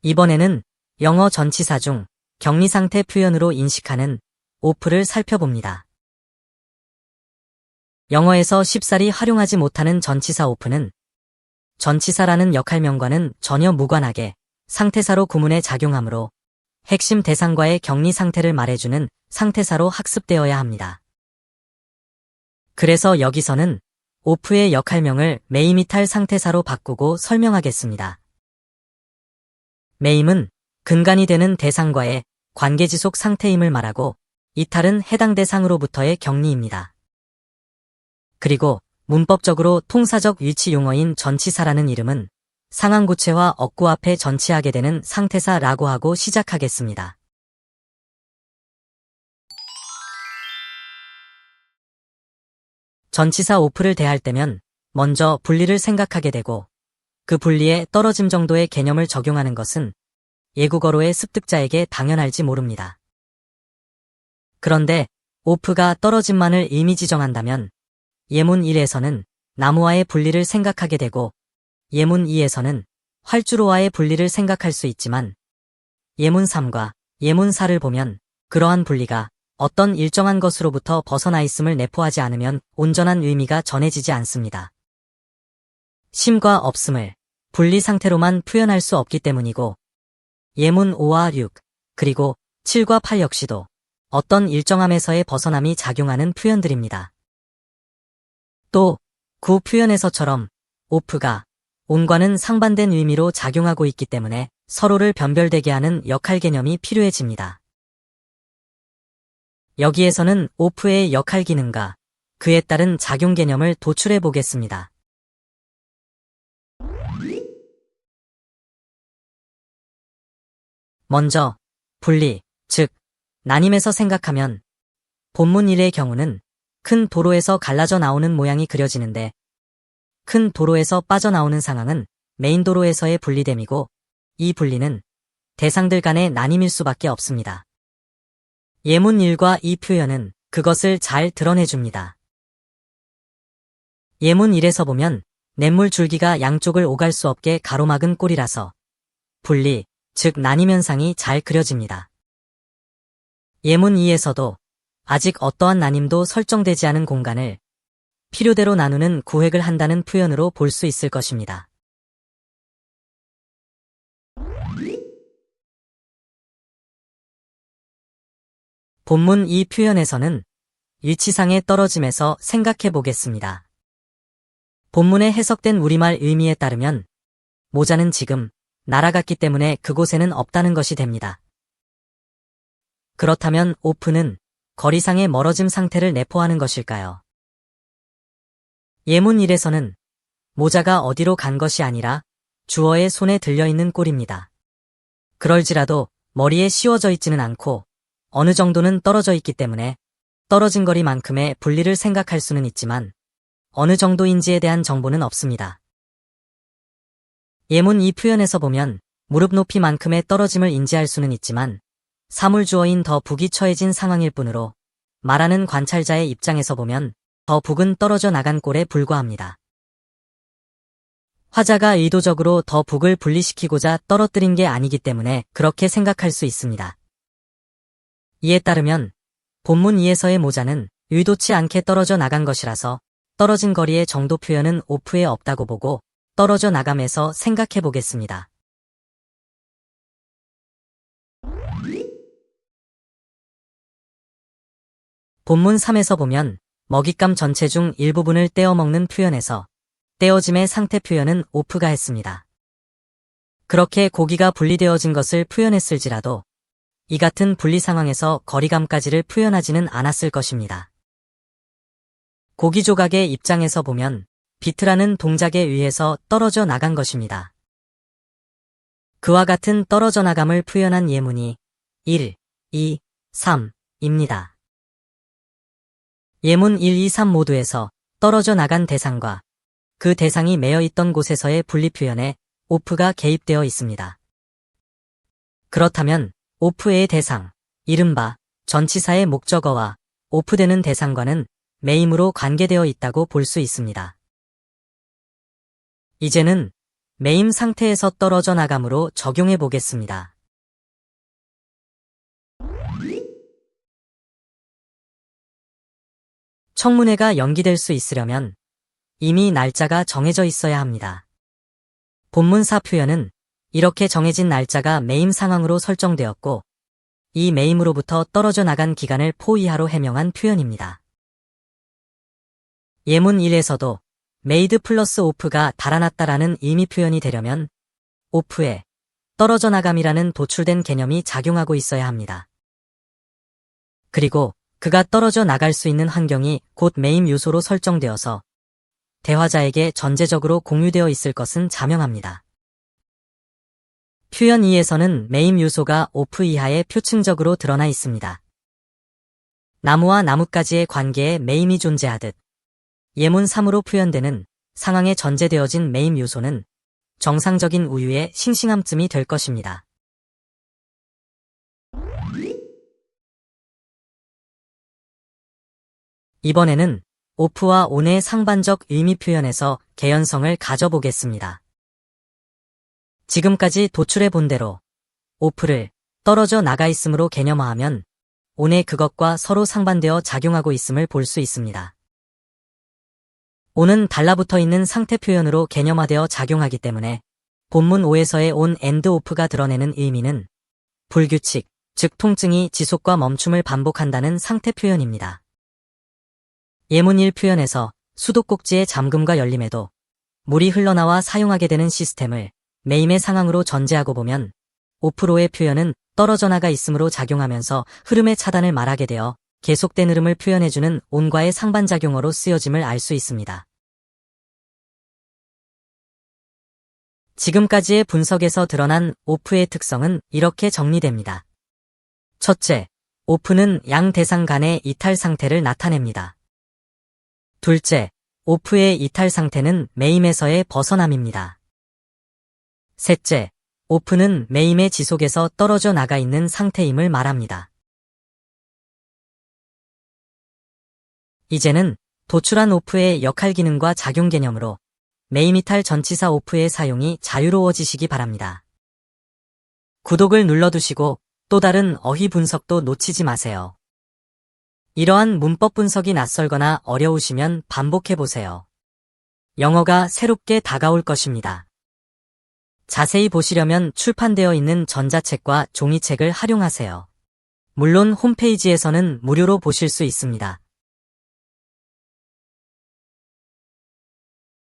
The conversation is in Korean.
이번에는 영어 전치사 중 격리상태 표현으로 인식하는 of를 살펴봅니다. 영어에서 쉽사리 활용하지 못하는 전치사 of는 전치사라는 역할명과는 전혀 무관하게 상태사로 구문에 작용하므로 핵심 대상과의 격리 상태를 말해주는 상태사로 학습되어야 합니다. 그래서 여기서는 of의 역할명을 메임이탈 상태사로 바꾸고 설명하겠습니다. 메임은 근간이 되는 대상과의 관계지속 상태임을 말하고 이탈은 해당 대상으로부터의 격리입니다. 그리고 문법적으로 통사적 위치 용어인 전치사라는 이름은 상황구체와 어구 앞에 전치하게 되는 상태사라고 하고 시작하겠습니다. 전치사 of를 대할 때면 먼저 분리를 생각하게 되고 그 분리에 떨어짐 정도의 개념을 적용하는 것은 예국어로의 습득자에게 당연할지 모릅니다. 그런데 of가 떨어짐만을 의미지정한다면 예문 1에서는 나무와의 분리를 생각하게 되고 예문 2에서는 활주로와의 분리를 생각할 수 있지만 예문 3과 예문 4를 보면 그러한 분리가 어떤 일정한 것으로부터 벗어나 있음을 내포하지 않으면 온전한 의미가 전해지지 않습니다. 심과 없음을 분리 상태로만 표현할 수 없기 때문이고 예문 5와 6 그리고 7과 8 역시도 어떤 일정함에서의 벗어남이 작용하는 표현들입니다. 또 구 표현에서처럼 of가 on과는 상반된 의미로 작용하고 있기 때문에 서로를 변별되게 하는 역할 개념이 필요해집니다. 여기에서는 of의 역할 기능과 그에 따른 작용 개념을 도출해 보겠습니다. 먼저 분리, 즉 나님에서 생각하면 본문 1의 경우는 큰 도로에서 갈라져 나오는 모양이 그려지는데 큰 도로에서 빠져나오는 상황은 메인 도로에서의 분리됨이고 이 분리는 대상들 간의 나님일 수밖에 없습니다. 예문 1과 이 표현은 그것을 잘 드러내줍니다. 예문 1에서 보면 냇물 줄기가 양쪽을 오갈 수 없게 가로막은 꼴이라서 분리, 즉 나님 현상이 잘 그려집니다. 예문 2에서도 아직 어떠한 나님도 설정되지 않은 공간을 필요대로 나누는 구획을 한다는 표현으로 볼 수 있을 것입니다. 본문 이 표현에서는 위치상의 떨어짐에서 생각해 보겠습니다. 본문에 해석된 우리말 의미에 따르면 모자는 지금 날아갔기 때문에 그곳에는 없다는 것이 됩니다. 그렇다면 of는 거리상의 멀어짐 상태를 내포하는 것일까요? 예문 1에서는 모자가 어디로 간 것이 아니라 주어의 손에 들려있는 꼴입니다. 그럴지라도 머리에 씌워져 있지는 않고 어느 정도는 떨어져 있기 때문에 떨어진 거리만큼의 분리를 생각할 수는 있지만 어느 정도인지에 대한 정보는 없습니다. 예문 2 표현에서 보면 무릎 높이만큼의 떨어짐을 인지할 수는 있지만 사물주어인 더 북이 처해진 상황일 뿐으로 말하는 관찰자의 입장에서 보면 더 북은 떨어져 나간 꼴에 불과합니다. 화자가 의도적으로 더 북을 분리시키고자 떨어뜨린 게 아니기 때문에 그렇게 생각할 수 있습니다. 이에 따르면 본문 2에서의 모자는 의도치 않게 떨어져 나간 것이라서 떨어진 거리의 정도 표현은 of에 없다고 보고 떨어져 나감에서 생각해 보겠습니다. 본문 3에서 보면 먹잇감 전체 중 일부분을 떼어 먹는 표현에서 떼어짐의 상태 표현은 of가 했습니다. 그렇게 고기가 분리되어진 것을 표현했을지라도 이 같은 분리 상황에서 거리감까지를 표현하지는 않았을 것입니다. 고기 조각의 입장에서 보면 비트라는 동작에 의해서 떨어져 나간 것입니다. 그와 같은 떨어져 나감을 표현한 예문이 1, 2, 3입니다. 예문 1, 2, 3 모두에서 떨어져 나간 대상과 그 대상이 매여 있던 곳에서의 분리 표현에 of가 개입되어 있습니다. 그렇다면 of의 대상, 이른바 전치사의 목적어와 of되는 대상과는 메임으로 관계되어 있다고 볼 수 있습니다. 이제는 매임 상태에서 떨어져 나감으로 적용해 보겠습니다. 청문회가 연기될 수 있으려면 이미 날짜가 정해져 있어야 합니다. 본문사 표현은 이렇게 정해진 날짜가 매임 상황으로 설정되었고 이 매임으로부터 떨어져 나간 기간을 포 이하로 해명한 표현입니다. 예문 1에서도 made 플러스 off가 달아났다라는 의미 표현이 되려면 off에 떨어져 나감이라는 도출된 개념이 작용하고 있어야 합니다. 그리고 그가 떨어져 나갈 수 있는 환경이 곧 매임 요소로 설정되어서 대화자에게 전제적으로 공유되어 있을 것은 자명합니다. 표현 2에서는 매임 요소가 off 이하에 표층적으로 드러나 있습니다. 나무와 나뭇가지의 관계에 매임이 존재하듯 예문 3으로 표현되는 상황에 전제되어진 매임 요소는 정상적인 우유의 싱싱함쯤이 될 것입니다. 이번에는 off와 on의 상반적 의미 표현에서 개연성을 가져보겠습니다. 지금까지 도출해 본 대로 off를 떨어져 나가 있음으로 개념화하면 on의 그것과 서로 상반되어 작용하고 있음을 볼 수 있습니다. on은 달라붙어 있는 상태 표현으로 개념화되어 작용하기 때문에 본문 5에서의 on and off가 드러내는 의미는 불규칙, 즉 통증이 지속과 멈춤을 반복한다는 상태 표현입니다. 예문 1 표현에서 수도꼭지의 잠금과 열림에도 물이 흘러나와 사용하게 되는 시스템을 매임의 상황으로 전제하고 보면 off로의 표현은 떨어져 나가 있음으로 작용하면서 흐름의 차단을 말하게 되어 계속된 흐름을 표현해주는 on과의 상반작용어로 쓰여짐을 알 수 있습니다. 지금까지의 분석에서 드러난 off의 특성은 이렇게 정리됩니다. 첫째, off는 양 대상 간의 이탈 상태를 나타냅니다. 둘째, off의 이탈 상태는 매임에서의 벗어남입니다. 셋째, off는 매임의 지속에서 떨어져 나가 있는 상태임을 말합니다. 이제는 도출한 off의 역할 기능과 작용 개념으로 매임 이탈 전치사 off의 사용이 자유로워지시기 바랍니다. 구독을 눌러두시고 또 다른 어휘 분석도 놓치지 마세요. 이러한 문법 분석이 낯설거나 어려우시면 반복해보세요. 영어가 새롭게 다가올 것입니다. 자세히 보시려면 출판되어 있는 전자책과 종이책을 활용하세요. 물론 홈페이지에서는 무료로 보실 수 있습니다.